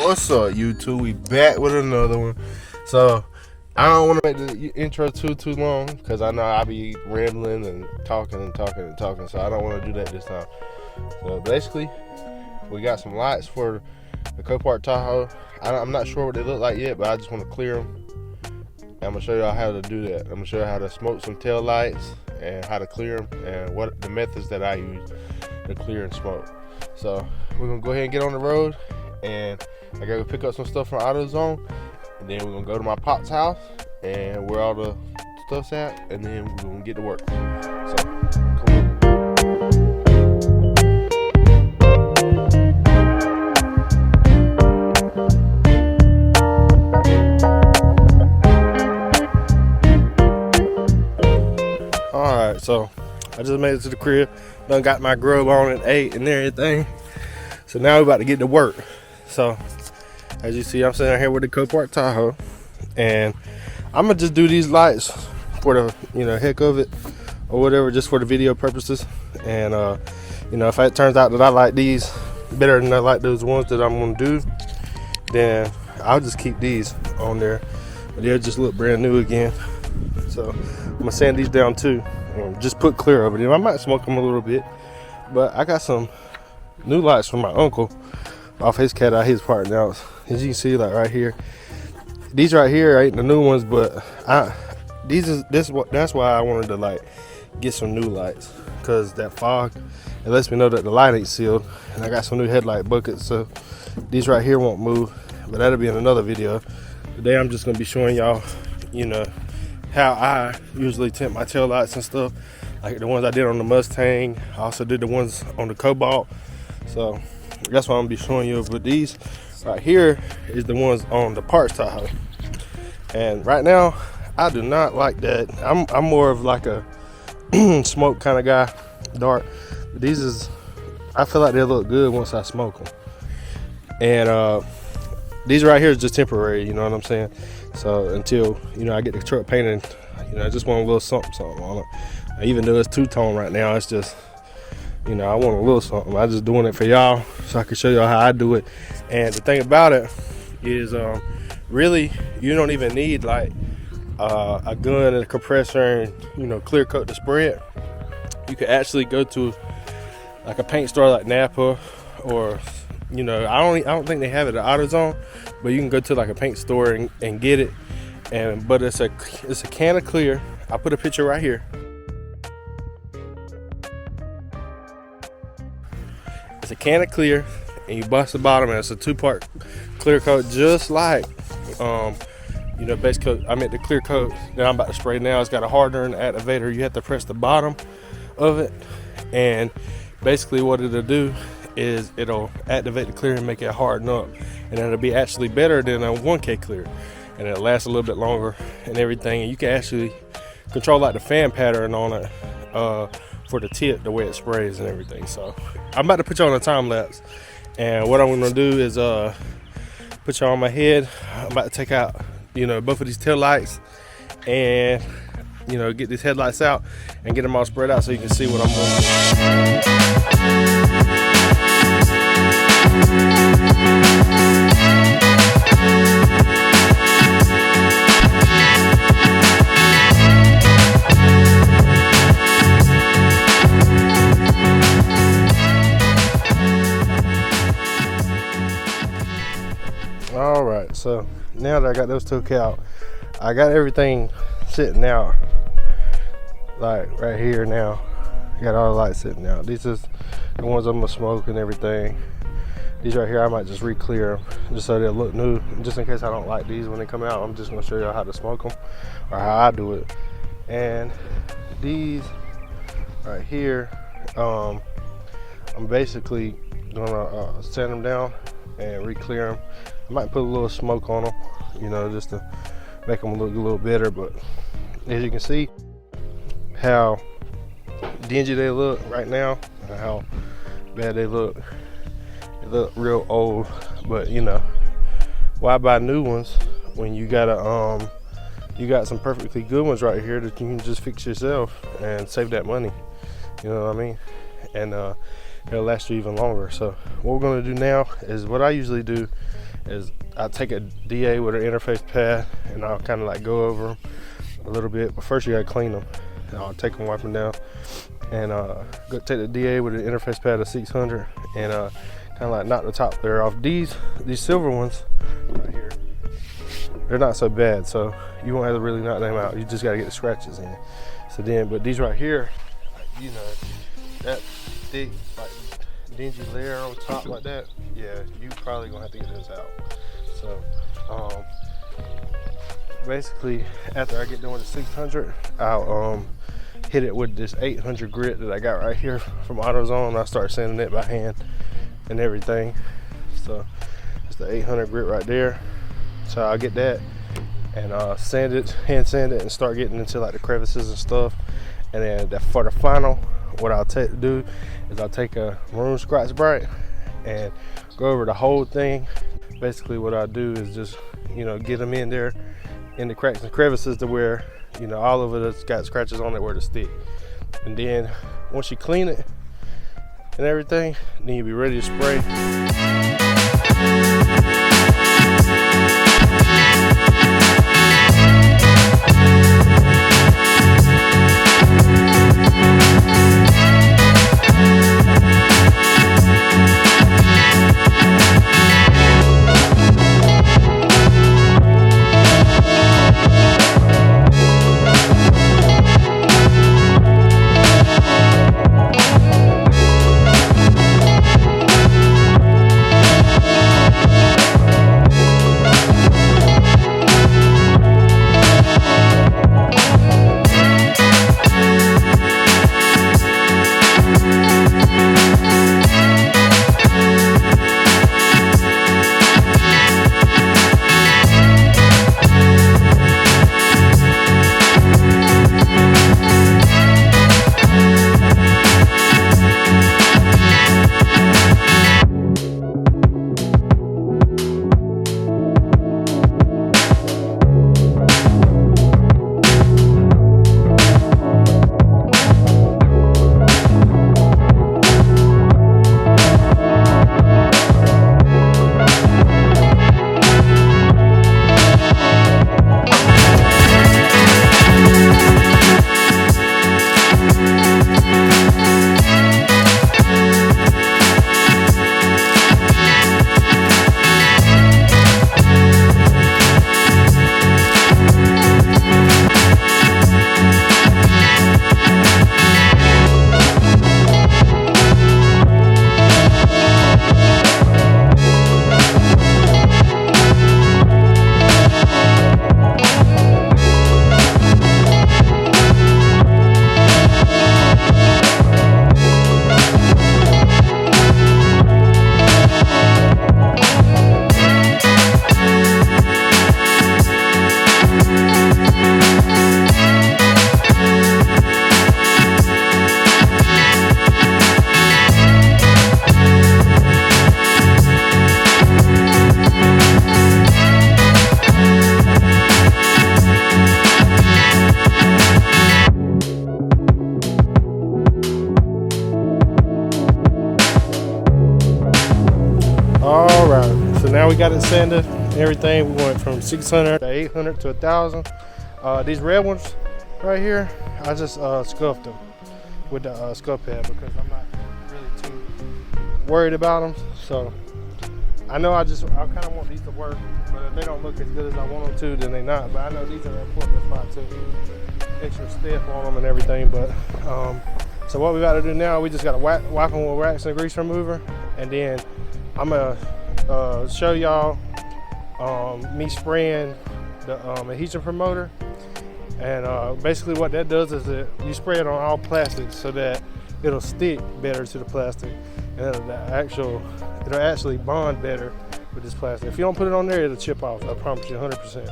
What's up, YouTube? We back with another one. So I don't want to make the intro too long because I know I'll be rambling and talking. So I don't want to do that this time. So basically, we got some lights for the Copart Tahoe. I'm not sure what they look like yet, but I just want to clear them. I'm gonna show y'all how to do that. I'm gonna show you how to smoke some tail lights and how to clear them and what the methods that I use to clear and smoke. So we're gonna go ahead and get on the road, and I gotta go pick up some stuff from AutoZone, and then we're gonna go to my pop's house and where all the stuff's at, and then we're gonna get to work. So come on. Alright, so I just made it to the crib. Done got my grub on at 8 and everything. So now we're about to get to work. So as you see, I'm sitting here with the Copart Tahoe, and I'm gonna just do these lights for the heck of it or whatever, just for the video purposes. And if it turns out that I like these better than I like those ones that I'm gonna do, then I'll just keep these on there. But they'll just look brand new again. So I'm gonna sand these down too, and just put clear over them. I might smoke them a little bit, but I got some new lights from my uncle off his cat out his part now. As you can see, like right here, these right here ain't the new ones, but that's why I wanted to like get some new lights, because that fog, it lets me know that the light ain't sealed. And I got some new headlight buckets, so these right here won't move, but that'll be in another video. Today I'm just gonna be showing y'all how I usually tint my tail lights and stuff, like the ones I did on the Mustang. I also did the ones on the Cobalt, so that's what I'm gonna be showing you. But these right here is the ones on the Parts Tahoe, and right now I do not like that. I'm more of like a smoke kind of guy, dark. But I feel like they look good once I smoke them, and these right here is just temporary, you know what I'm saying? So until I get the truck painted, I just want a little something on it. Even though it's two-tone right now, it's just I want a little something. I'm just doing it for y'all so I can show y'all how I do it. And the thing about it is, really, you don't even need like a gun and a compressor and clear coat the spread. You could actually go to like a paint store like Napa, or I don't think they have it at AutoZone, but you can go to like a paint store and get it. But it's a can of clear. I put a picture right here. It's a can of clear, and you bust the bottom, and it's a 2-part clear coat, just like base coat. I meant the clear coat that I'm about to spray now. It's got a hardener and activator. You have to press the bottom of it, and basically what it'll do is it'll activate the clear and make it harden up, and it'll be actually better than a 1K clear, and it'll last a little bit longer and everything. And you can actually control like the fan pattern on it for the tip, the way it sprays and everything. So I'm about to put you on a time lapse, and what I'm gonna do is put you on my head. I'm about to take out both of these tail lights, and get these headlights out and get them all spread out so you can see what I'm doing. Alright, so now that I got those took out, I got everything sitting out, like right here now. I got all the lights sitting out. These is the ones I'm gonna smoke and everything. These right here I might just re-clear them just so they'll look new, just in case I don't like these when they come out. I'm just gonna show you how to smoke them, or how I do it. And these right here, I'm basically gonna sand them down and re-clear them. I might put a little smoke on them, just to make them look a little better. But as you can see how dingy they look right now, and how bad they look. They look real old, but why buy new ones when you got some perfectly good ones right here that you can just fix yourself and save that money, you know what I mean? And it'll last you even longer. So what we're gonna do now is what I usually do is I take a DA with an interface pad and I'll kind of like go over them a little bit, but first you gotta clean them. And I'll take them, wipe them down, and go take the DA with an interface pad of 600 and kind of like knock the top layer off. These silver ones right here, they're not so bad, so you won't have to really knock them out. You just gotta get the scratches in. So then, but these right here, like, you know, that thick, like dingy layer on top like that, yeah, you probably gonna have to get this out. So basically after I get done with the 600, I'll hit it with this 800 grit that I got right here from AutoZone. I start sanding it by hand and everything. So it's the 800 grit right there. So I'll get that and sand it, hand sand it, and start getting into like the crevices and stuff. And then for the final, what I'll do is I'll take a maroon Scotch-Brite and go over the whole thing. Basically what I'll do is just, you know, get them in there in the cracks and crevices to where, you know, all of it's got scratches on it where to stick. And then once you clean it and everything, then you'll be ready to spray. Alright, so now we got it sanded and everything. We went from 600 to 800 to 1,000. These red ones right here, I just scuffed them with the scuff pad because I'm not really too worried about them. So I know I kind of want these to work, but if they don't look as good as I want them to, then they're not. But I know these are important spot too. Extra stiff on them and everything. But so what we got to do now, we just got to wipe them with wax and grease remover, and then I'm gonna show y'all me spraying the adhesion promoter. And basically what that does is that you spray it on all plastics so that it'll stick better to the plastic, and it'll actually bond better with this plastic. If you don't put it on there, it'll chip off, I promise you 100%.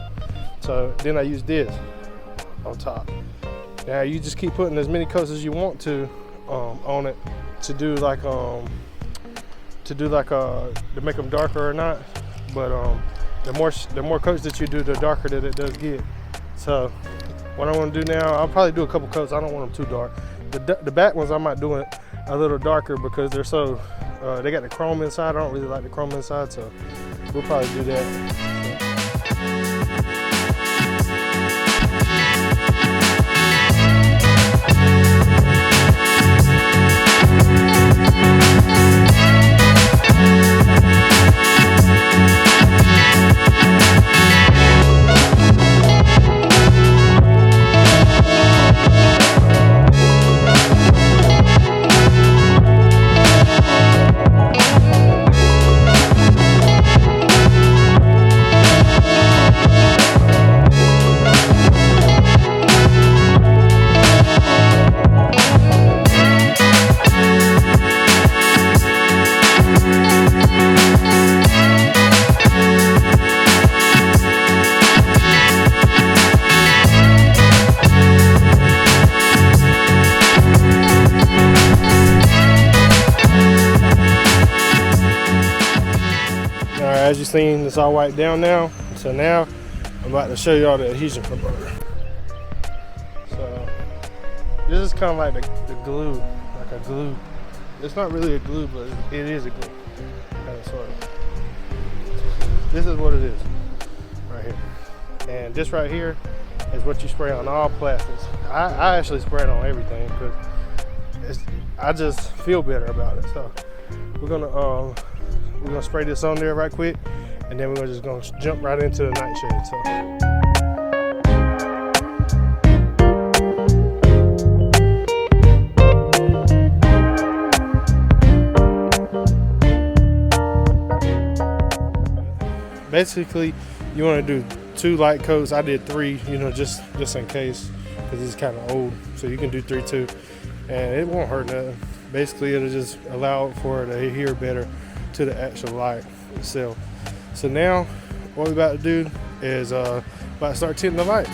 So then I use this on top. Now you just keep putting as many coats as you want to on it to do like to make them darker or not. But the more coats that you do, the darker that it does get. So what I want to do now, I'll probably do a couple coats. I don't want them too dark. The back ones I might do it a little darker because they're so, they got the chrome inside. I don't really like the chrome inside, so we'll probably do that. As you've seen, it's all wiped down now. So now I'm about to show you all the adhesion promoter. So this is kind of like the glue, like a glue. It's not really a glue, but it is a glue, kind of sort of. This is what it is, right here. And this right here is what you spray on all plastics. I actually spray it on everything because I just feel better about it. So we're gonna spray this on there right quick, and then we're just gonna jump right into the nightshade. So basically, you want to do 2 light coats. I did 3, you know, just in case, because it's kind of old. So you can do 3 too, and it won't hurt nothing. Basically, it'll just allow for it to adhere better to the actual light itself. So now what we're about to do is about to start tinting the lights.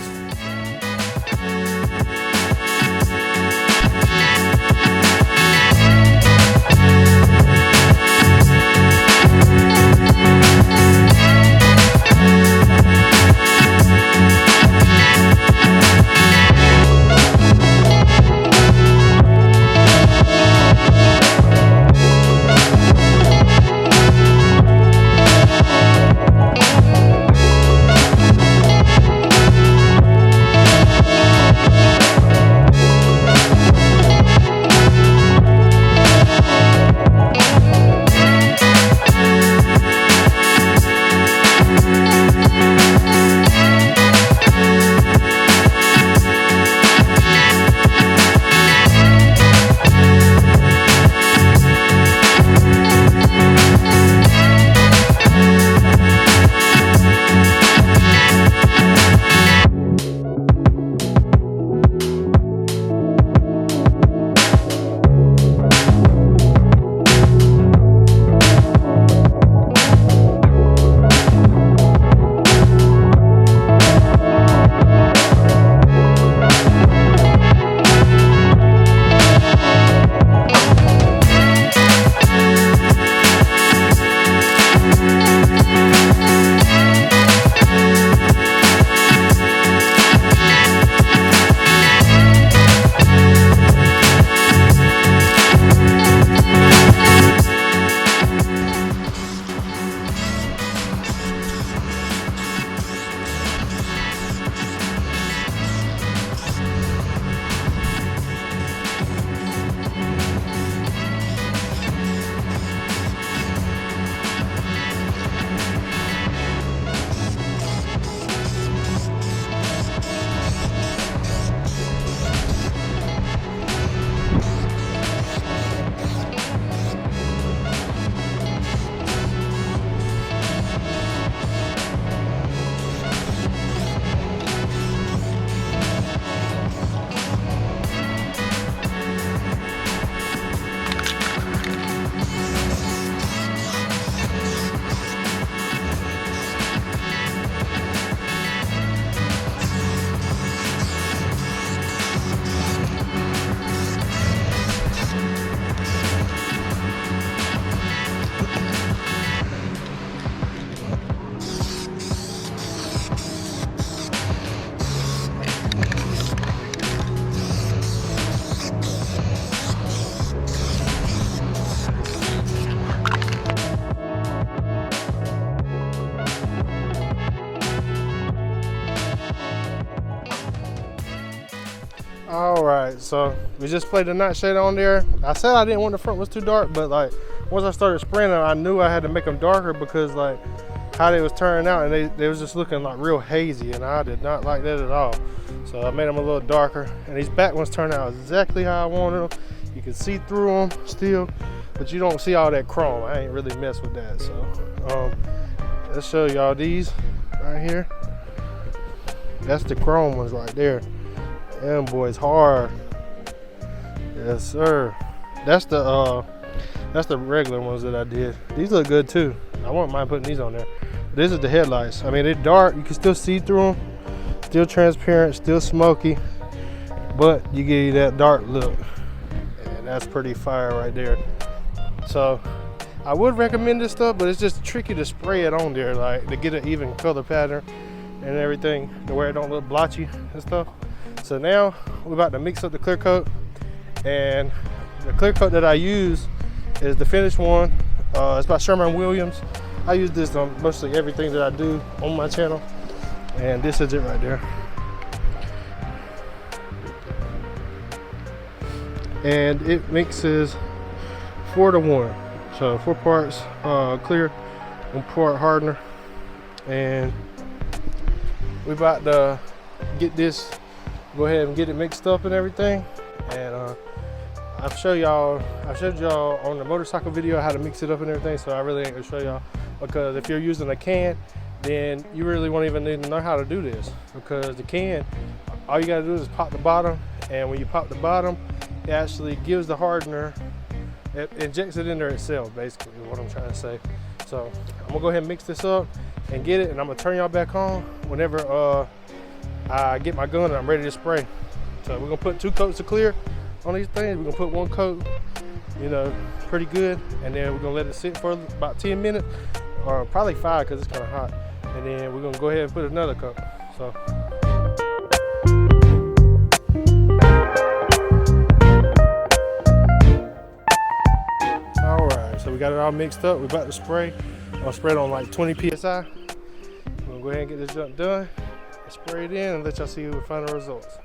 So we just played the night shade on there. I said I didn't want the front was too dark, but like once I started spraying them, I knew I had to make them darker because like how they was turning out, and they was just looking like real hazy, and I did not like that at all. So I made them a little darker, and these back ones turned out exactly how I wanted them. You can see through them still, but you don't see all that chrome. I ain't really messed with that. So let's show y'all these right here. That's the chrome ones right there. Them boys hard. Yes sir. That's the regular ones that I did. These look good too. I wouldn't mind putting these on there. This is the headlights. I mean, they're dark. You can still see through them. Still transparent, still smoky, but you give you that dark look. And that's pretty fire right there. So I would recommend this stuff, but it's just tricky to spray it on there, like to get an even color pattern and everything, to where it don't look blotchy and stuff. So now we're about to mix up the clear coat, and the clear coat that I use is the finished one. It's by Sherwin-Williams. I use this on mostly everything that I do on my channel, and this is it right there. And it mixes 4 to 1, so 4 parts clear, 1 part hardener, and we about to get this, go ahead and get it mixed up and everything. And I showed y'all on the motorcycle video how to mix it up and everything, so I really ain't gonna show y'all, because if you're using a can, then you really won't even need to know how to do this, because the can, all you gotta do is pop the bottom, and when you pop the bottom, it actually gives the hardener, it injects it in there itself, basically is what I'm trying to say. So I'm gonna go ahead and mix this up and get it, and I'm gonna turn y'all back on whenever I get my gun and I'm ready to spray. So we're gonna put 2 coats of clear on these things. We're gonna put 1 coat, you know, pretty good, and then we're gonna let it sit for about 10 minutes, or probably 5 because it's kind of hot, and then we're gonna go ahead and put another coat. So all right, so we got it all mixed up. We're about to spray. I'll spray it on like 20 psi. I'm gonna go ahead and get this junk done, spray it in, and let y'all see the final results.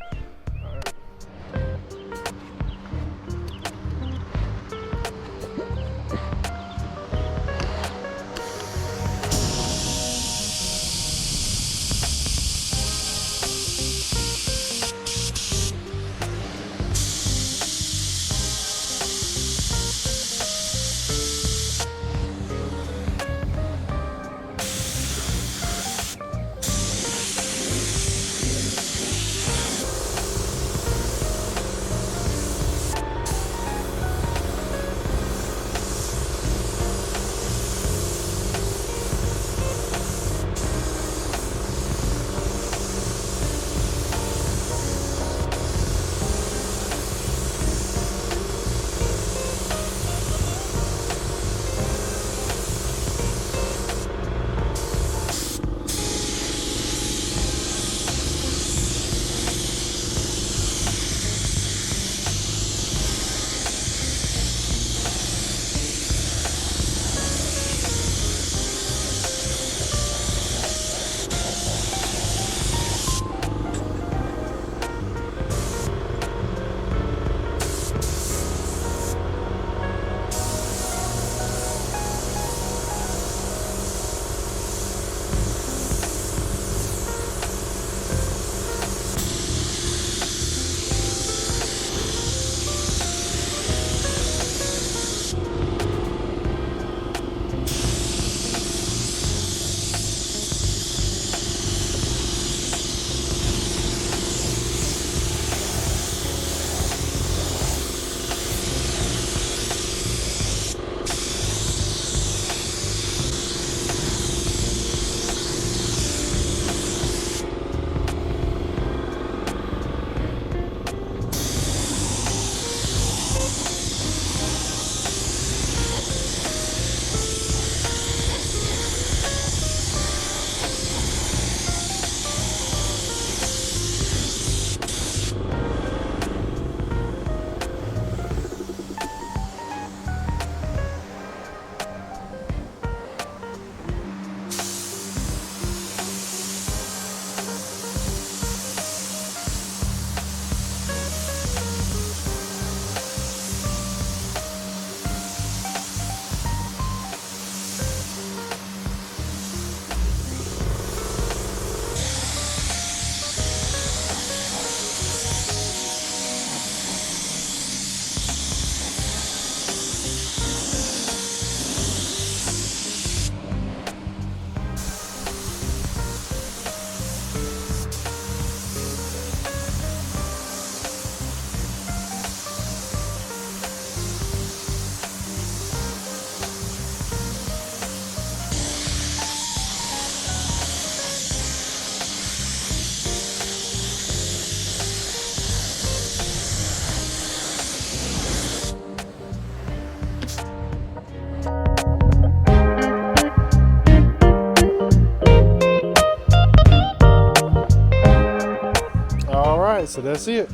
so that's it.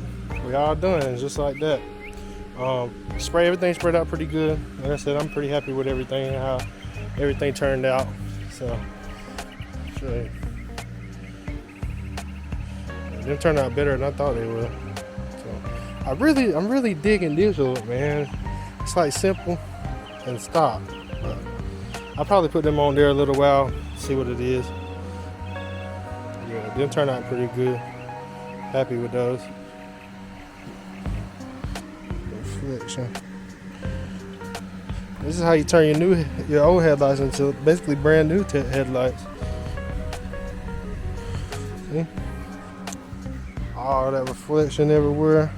We all done, just like that. Everything sprayed out pretty good. Like I said, I'm pretty happy with everything, how everything turned out. So, them turned out better than I thought they would. So, I'm really digging this look, man. It's like simple and stop. But I'll probably put them on there a little while, see what it is. Yeah, them turned out pretty good. Happy with those. Reflection. This is how you turn your old headlights into basically brand new headlights. See? All that reflection everywhere.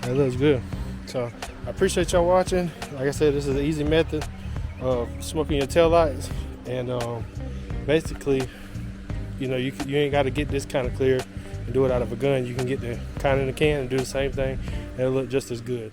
That looks good. So I appreciate y'all watching. Like I said, this is an easy method of smoking your tail lights, and basically, you know, you ain't got to get this kind of clear and do it out of a gun. You can get the kind in the can and do the same thing, and it'll look just as good.